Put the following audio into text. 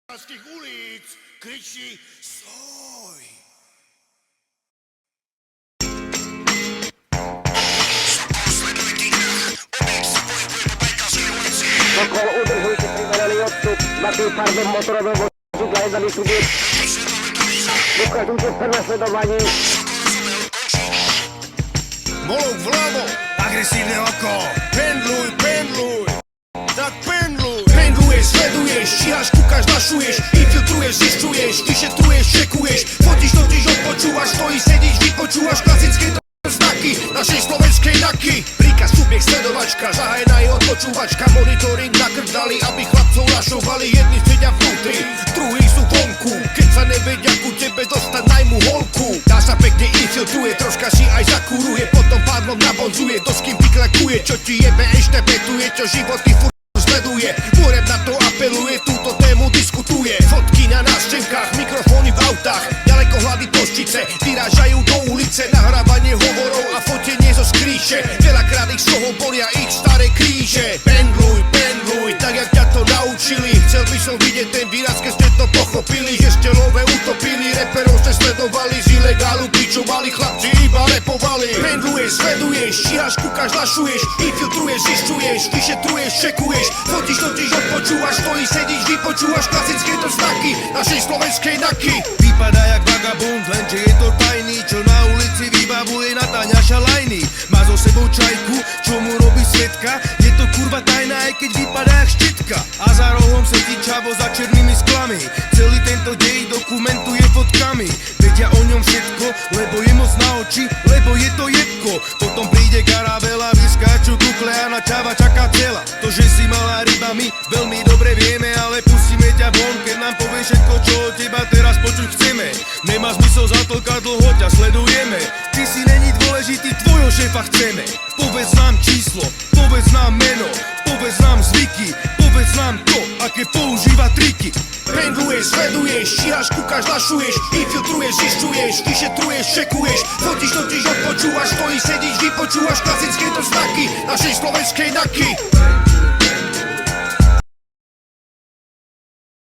pražských ulic kričí stoj. Sokol, udržujte primeraný odstup na tým pardom motorového vozidla 1 subjekt. Pokračujte v prenasledovaní. Molok vľavo, agresívne oko. Pendluj, pendluj, tak pendluj. Pendluješ, sleduješ, štíhaš, kúkaš, našuješ, infiltruješ, zisťuješ, vyšetruješ, čekuješ, fotíš, totiž, odpočúvaš, stojíš, sedíš, vypočúvaš klasické znaky našej slovenskej naky. Príkaz, subjekt, sledovačka, zahájená je odpočúvačka, monitoring na krk dali, aby chlapcov našovali. Jedni sedia vnútri, druhí sú vonku. Keď sa nevedia ku tebe dostať, najmu holku. Tá sa pekne infiltruje, troška si aj zakuruje, potom pádlom nabonzuje, to s kým vyklakuje, čo ti jebe, ešte betuje, čo životy furt sleduje. Môrem na to apeluje, túto tému diskutuje. Fotky na návštevkách, mikrofóny v autách, ďalekohľady poštice vyrážajú do ulice, nahrávanie hovorov a fotenie zo skríše. Veľakrát ich z toho bolia ich staré kríže. Pendluj, pendluj, tak jak ťa to naučili. Chcel by som vidieť ten výraz, keď ste to pochopili, že ste love utopili, reperov ste sledovali, z ilegálu pičovali, chlapci iba repovali. Pendluješ, sleduješ, štíhaš, kúkaš, lašuješ, infiltruješ, zisťuješ, vyšetruješ, čekuješ, fotíš, totiž, odpočúvaš, stojíš, sedíš, vypočúvaš klasické to znaky našej slovenskej naky. Vypadá jak vagabund, lenže je to tajný, čo na ulici vybavuje Natáňa Šalajný. Má so sebou čajku, čo mu robí svetka, je to kurva tajná, aj keď vypadá jak štitka. A za rohom sedí čavo za černými sklami, celý tento dej dokumentuje fotkami. Vedia o ňom všetko, lebo je moc na oči, lebo je to jedko. Potom príde karabela, vyskáču kukle a na čava čaká cela. To, že si malá ryba, my veľmi dobre vieme, ale pustíme ťa von, keď nám povieš všetko, čo od teba teraz počuť chceme. Nemá zmysel zatlkať, dlho ťa sledujeme. Ty si není dôležitý, tvojho šéfa chceme. Povedz nám číslo, povedz nám meno, povedz nám zvyky, povedz nám to, aké používa triky. Pendluješ, sleduješ, štíhaš, kúkaš, lašuješ, infiltruješ, zisťuješ, vyšetruješ, čekuješ, fotíš, totiž, odpočúvaš, stojíš, sedíš, vypočúvaš klasické to znaky našej slovenskej naky.